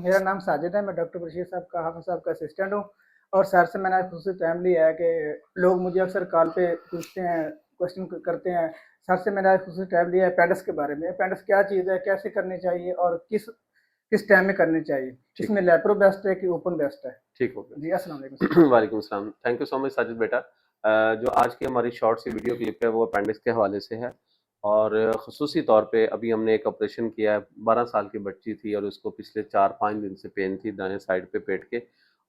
मेरा नाम साजिद है, मैं डॉक्टर बशीर साहब का हाफ़िज़ साहब का असिस्टेंट हूँ और सर से मैंने ख़ुसूसी टाइम लिया है कि लोग मुझे अक्सर कॉल पे पूछते हैं, क्वेश्चन करते हैं। सर से मैंने आज ख़ुसूसी टाइम लिया है अपेंडिक्स के बारे में। अपेंडिक्स क्या चीज़ है, कैसे करनी चाहिए और किस किस टाइम में करनी चाहिए? ठीक इसमें लैप्रो बेस्ट है कि ओपन बेस्ट है? ठीक हो जी, अस्सलाम वालेकुम सर। गया। वालेकुम सलाम। Thank you so much Sajid बेटा। जो आज की हमारी शॉर्ट सी वीडियो क्लिप है वो अपेंडिक्स के हवाले से है और ख़ुसूसी तौर पे अभी हमने एक ऑपरेशन किया है। 12 साल की बच्ची थी और उसको पिछले 4-5 दिन से पेन थी दाहिने साइड पे पेट के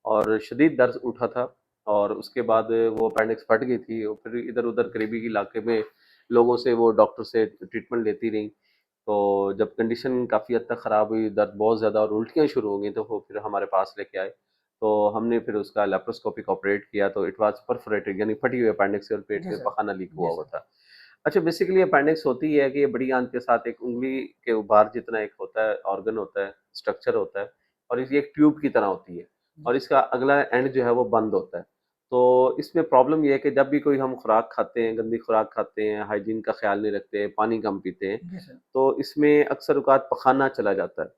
और शदीद दर्द उठा था और उसके बाद वो अपेंडिक्स फट गई थी और फिर इधर-उधर करीबी इलाके में लोगों से वो डॉक्टर से ट्रीटमेंट लेती रहीं। तो जब कंडीशन काफ़ी हद तक ख़राब हुई, दर्द बहुत ज़्यादा और उल्टियाँ शुरू हो गई, तो वो फिर हमारे पास लेके आए। तो हमने फिर उसका लैप्रोस्कोपिक ऑपरेट किया तो इट वाज़ परफोरेटेड यानी फटी हुई अपेंडिक्स और पेट जी में सर। पखाना लीक जी हुआ हुआ सर। था। अच्छा बेसिकली अपेंडिक्स होती है कि ये बड़ी आंत के साथ एक उँगली के उभार जितना एक होता है, ऑर्गन होता है, स्ट्रक्चर होता है और ये एक ट्यूब की तरह होती है जी और सर। इसका अगला एंड जो है वो बंद होता है। तो इसमें प्रॉब्लम ये है कि जब भी कोई हम खुराक खाते हैं, गंदी खुराक खाते हैं, हाइजीन का ख़्याल नहीं रखते, पानी कम पीते हैं, जी सर। तो इसमें अक्सर औक़ात पखाना चला जाता है।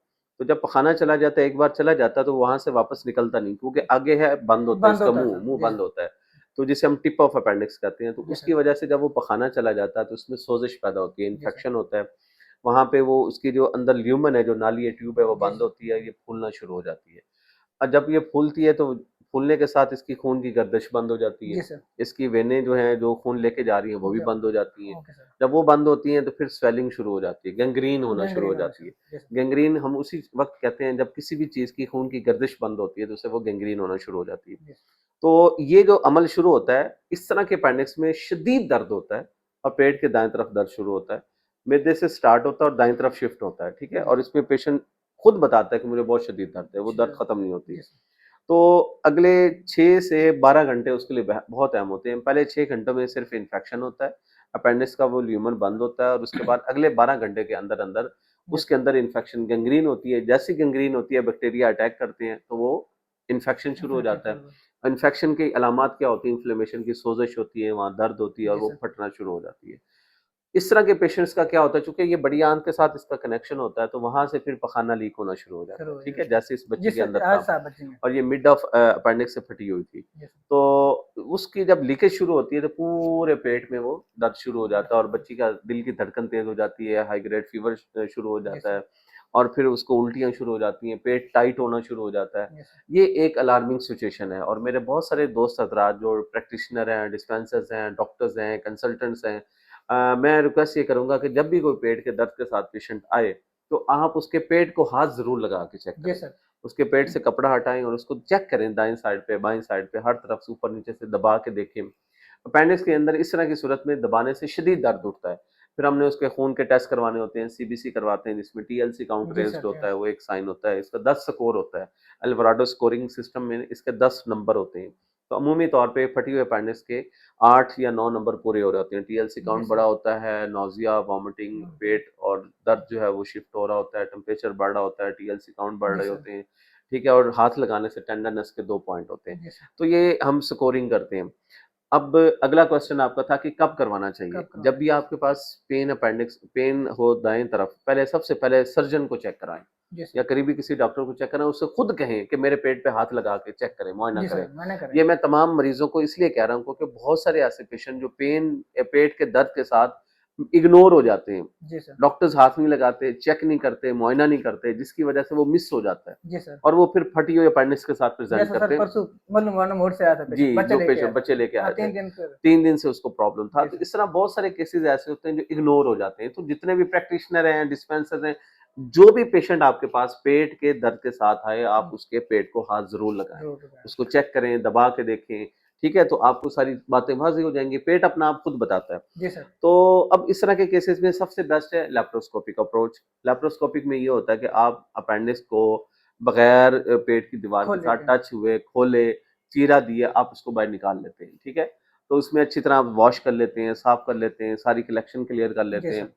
तो जब पखाना चला जाता है, एक बार चला जाता है तो वहाँ से वापस निकलता नहीं क्योंकि आगे है बंद होता है बंद इसका होता है मुँह, सर। मुँह जी बंद सर। होता है। तो जिसे हम टिप ऑफ अपेंडिक्स कहते हैं, तो जी उसकी सर। वजह से जब वो पखाना चला जाता है तो उसमें सोज़िश पैदा होती है, जी सर। इन्फेक्शन होता है। वहाँ पे वो उसकी जो अंदर ल्यूमेन है, जो नाली है, ट्यूब है, वो जी बंद सर। होती है, ये फूलना शुरू हो जाती है। और जब ये फूलती है तो फूलने के साथ इसकी खून की गर्दिश बंद हो जाती है। जी सर। इसकी वेनें जो हैं, जो खून लेके जा रही हैं, वो भी जी, बंद हो जाती हैं। Okay sir. जब वो बंद होती हैं तो फिर स्वेलिंग शुरू हो जाती है, गैंग्रीन होना शुरू हो गैंग्रीन होना जाती शुरू। है। जी सर। गैंग्रीन हम उसी वक़्त कहते हैं जब किसी भी चीज़ की खून की गर्दिश बंद होती है तो उससे वो गैंग्रीन होना शुरू हो जाती है। जी सर। तो ये जो अमल शुरू होता है, इस तरह के अपेंडिक्स में शदीद दर्द होता है और पेट के दाएँ तरफ दर्द शुरू होता है। मैदे से स्टार्ट होता है और दाएँ तरफ शिफ्ट होता है, ठीक है? जी और सर। इसमें पेशेंट खुद बताता है कि मुझे बहुत शदीद दर्द है, वो दर्द जी खत्म नहीं होती। सर। तो अगले 6 से 12 घंटे उसके लिए बहुत अहम होते हैं। पहले 6 घंटों में सिर्फ़ इन्फेक्शन होता है, अपेंडिक्स का वो ल्यूमन बंद होता है और उसके बाद अगले 12 घंटे के अंदर-अंदर जी उसके सर। अंदर इन्फेक्शन गैंग्रीन होती है। जैसे गैंग्रीन होती है, बैक्टीरिया अटैक करते हैं, तो वो इन्फेक्शन शुरू हो इन्फेक्शन जाता है। शुरू। इन्फेक्शन की अलामात क्या होती है? इन्फ्लेमेशन की सोज़िश होती है, वहाँ दर्द होती है और जी वो सर। फटना शुरू हो जाती है। इस तरह के पेशेंट्स का क्या होता है, चूँकि ये बड़ी आंत के साथ इसका कनेक्शन होता है, तो वहाँ से फिर पखाना लीक होना शुरू हो जाता शुरू है, हो ठीक है? जाता जैसे इस है। जी बच्ची के सर, अंदर आज था साहब बचेंगे। और ये मिड ऑफ अपेंडिक्स से फटी हुई थी। जी सर। तो उसकी जब लीकेज शुरू होती है, तो पूरे पेट में वो दर्द शुरू हो दर्द जाता है और शुरू हो। बच्ची का दिल की धड़कन तेज़ हो जाती है, हाई ग्रेड फ़ीवर शुरू हो जी जाता सर। है और फिर उसको उल्टियाँ शुरू हो जाती हैं, पेट टाइट होना शुरू हो जाता है। जी सर। ये एक अलार्मिंग सिचुएशन है और मेरे बहुत सारे दोस्त हज़रात जो प्रैक्टिशनर हैं, डिस्पेंसर्स हैं, डॉक्टर्स हैं, कंसल्टेंट्स हैं, मैं रिक्वेस्ट ये करूँगा कि जब भी कोई पेट के दर्द के साथ पेशेंट आए, तो आप उसके पेट को हाथ ज़रूर लगा के चेक जी करें। सर। उसके पेट से कपड़ा हटाएँ और उसको चेक करें दाएँ साइड पे, बाएँ साइड पे, हर तरफ से ऊपर-नीचे से दबा के देखें। अपेंडिक्स के अंदर इस तरह की सूरत में दबाने से शदीद दर्द उठता है। फिर हमने उसके खून के टेस्ट करवाने होते हैं, सीबीसी करवाते हैं जिसमें टीएलसी काउंट जी रेज़्ड सर। होता है, वो एक साइन होता है। इसका 10 स्कोर होता है। अल्वाराडो स्कोरिंग सिस्टम में इसके 10 नंबर होते हैं। तो अमूमी तौर पे फटी हुई अपेंडिक्स के 8 या 9 नंबर पूरे हो रहे होते हैं। टीएलसी जी काउंट बड़ा सर। होता है, नौसिया, वॉमिटिंग, पेट और दर्द जो है वो शिफ्ट हो रहा होता है, टेम्परेचर बढ़ रहा होता है, टीएलसी काउंट बढ़ जी रहे सर। होते हैं, ठीक है? और हाथ लगाने से टेंडरनेस के 2 पॉइंट होते हैं। जी सर। तो ये हम स्कोरिंग करते हैं। अब अगला क्वेश्चन आपका था कि कब करवाना चाहिए? कब करवाना जब है? भी जी सर। आपके पास अपेंडिक्स पेन हो दाएँ तरफ, पहले सबसे पहले सर्जन को चेक कराएँ जी सर। या करीबी किसी डॉक्टर को चेक कराएँ, उससे खुद कहें कि मेरे पेट पे हाथ लगा के चेक करें, मुआयना जी करें। सर, मना करें। ये मैं तमाम मरीज़ों को इसलिए कह रहा हूँ क्योंकि बहुत सारे ऐसे पेशेंट जो पेट के दर्द के साथ इग्नोर हो जाते हैं। जी सर। डॉक्टर्स हाथ नहीं लगाते, चेक नहीं करते, मुआयना नहीं करते, जिसकी वजह से वो मिस हो जाता है जी सर। और वो फिर फटी हुई अपेंडिक्स के साथ प्रेज़ेंट जैसा सर करते हैं। परसों मतलब मानो मोड़ से आया था पेशेंट, जी, बच्चा जो लेके आया पेशेंट था। बच्चे लेके हाँ, आए थे, 3 दिन फिर। 3 दिन से उसको प्रॉब्लम था, जी तो सर। इस तरह बहुत सारे केसेज़ ऐसे होते हैं जो इग्नोर हो जाते हैं। तो जितने भी प्रैक्टिशनर हैं, डिस्पेंसर्स हैं, जो भी पेशेंट आपके पास पेट के दर्द के साथ आए, आप उसके पेट को हाथ ज़रूर लगाएँ। ज़रूर बताएँ। उसको चेक करें, दबा के देखें, ठीक है? तो आपको सारी बातें वाज़ेह हो जाएँगी, पेट अपना आप खुद बताता है। जी सर। तो अब इस तरह के केसेज़ में सबसे बेस्ट है लैप्रोस्कोपिक अप्रोच। लैप्रोस्कोपिक में ये होता है कि आप अपेंडिक्स को बगैर पेट की दीवार के खोल साथ लेके। टच हुए, खोले, चीरा दिए, आप उसको बाहर निकाल लेते हैं, ठीक है? तो उसमें अच्छी तरह आप वॉश कर लेते हैं, साफ कर लेते हैं, सारी कलेक्शन क्लियर कर जी लेते हैं सर।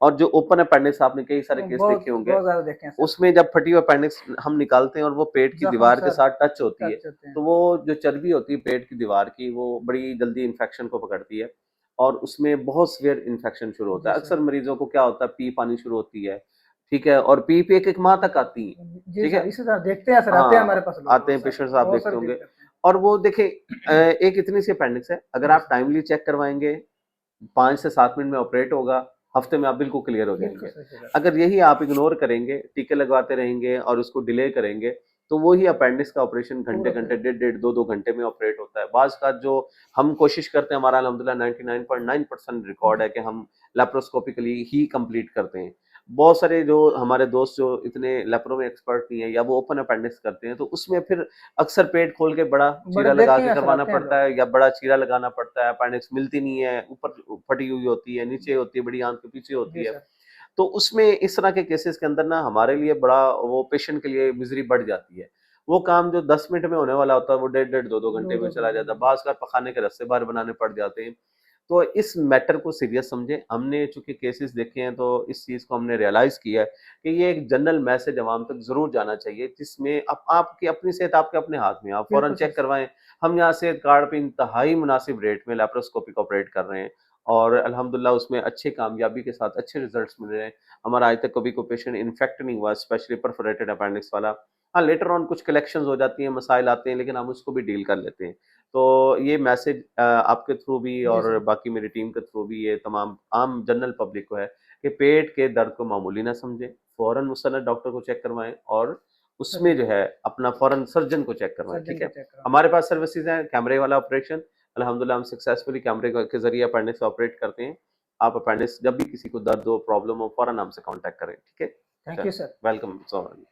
और जो ओपन अपेंडिक्स आपने कई सारे केस बहुत देखे होंगे, बहुत ज़्यादा देखे हैं सर। उसमें जब फटी हुई अपेंडिक्स हम निकालते हैं और वो पेट की ज़ख्म दीवार के सर साथ टच होती है, टच होते हैं। तो वो जो चर्बी होती है पेट की दीवार की, वो बड़ी जल्दी इन्फेक्शन को पकड़ती है और उसमें बहुत सीवियर इन्फेक्शन शुरू होता जी है। सर। अक्सर मरीज़ों को क्या होता है, पी पानी शुरू होती है, ठीक है, और पीप एक माह तक आती है। जी ठीक सर, है, इसी तरह देखते हैं सर, आते हैं हाँ हमारे पास लोग आते बहुत हैं सारे, पेशेंट्स, आप बहुत देखते सारे डील होंगे। करते हैं। और वो देखिए एक इतनी सी अपेंडिक्स है, अगर जी आप सर, टाइमली चेक करवाएंगे 5 से 7 मिनट में ऑपरेट होगा, हफ्ते में आप बिल्कुल क्लियर हो बिल्कुल जाएंगे। सही सर। अगर यही आप इग्नोर करेंगे, टीके लगवाते रहेंगे और उसको डिले करेंगे, तो वो ही अपेंडिक्स का ऑपरेशन घंटे पूरा घंटे, पूरा डेढ़ डेढ़ 2 2 घंटे में ऑपरेट होता है। बाज़ का जो हम कोशिश करते हैं, हमारा अल्हम्दुलिल्लाह 99.9% रिकॉर्ड जी है कि हम लेप्रोस्कोपिकली ही कंप्लीट करते हैं। बहुत सारे जो हमारे दोस्त जो इतने लेप्रो में एक्सपर्ट नहीं है, या वो ओपन अपेंडिक्स करते हैं, तो उसमें फिर अक्सर पेट खोल के बड़ा बड़े चीरा लगा देखे के हैं सर, करवाना आते हैं पड़ता लोग। है, या बड़ा चीरा लगाना पड़ता है। अपेंडिक्स मिलती नहीं है, ऊपर फटी हुई होती है, नीचे होती है, बड़ी आंत के पीछे होती जी है। सर, तो उसमें इस तरह के केसेस के अंदर ना हमारे लिए बड़ा, वो पेशेंट के लिए मिजरी बढ़ जाती है। वो काम जो 10 मिनट में होने वाला होता है, वो डेढ़ डेढ़ 2 2 घंटे में 2-2 चला घंटे जाता में। है। बाज़ का पखाने के रास्ते बाहर बनाने पड़ जाते हैं। तो इस मैटर को सीरियस समझें। हमने चूंकि केसेस देखे हैं, तो इस चीज़ को हमने रियलाइज़ किया है कि ये एक जनरल मैसेज अवाम तक ज़रूर जाना चाहिए, जिसमें आपकी अपनी सेहत आपके अपने हाथ में है, आप फ़ौरन बिल्कुल सही चेक सर। करवाएँ। हम यहाँ सेहत कार्ड पे इंतहाई मुनासिब रेट में लैप्रोस्कोपिक ऑपरेट कर रहे हैं, और अल्हम्दुलिल्लाह उसमें अच्छे कामयाबी के साथ अच्छे रिजल्ट्स मिल रहे हैं। हमारा आज तक कभी कोई पेशेंट इन्फेक्ट नहीं हुआ, स्पेशली परफोरेटेड अपेंडिक्स वाला। हाँ, लेटर ऑन कुछ कलेक्शंस हो जाती हैं, मसाइल आते हैं, लेकिन हम उसको भी डील कर लेते हैं। तो ये मैसेज आपके थ्रू भी जी और सर, बाकी मेरी टीम के थ्रू भी ये तमाम आम जनरल पब्लिक को है कि पेट के दर्द को मामूली ना समझें, फ़ौरन मुस्तनद डॉक्टर को चेक करवाएँ, और सर उसमें जो है अपना फ़ौरन सर्जन को चेक करवाएँ, सर्जन ठीक को है? चेक कराना। हमारे पास सर्विसेज़ हैं, कैमरे वाला ऑपरेशन, अल्हम्दुलिल्लाह हम सक्सेसफुली कैमरे के ज़रिए अपेंडिक्स ऑपरेट करते हैं। आप अपेंडिक्स जब भी किसी को दर्द हो, प्रॉब्लम हो, फ़ौरन हमसे कॉन्टैक्ट करें, ठीक है? थैंक यू चलें, सर। Welcome so much.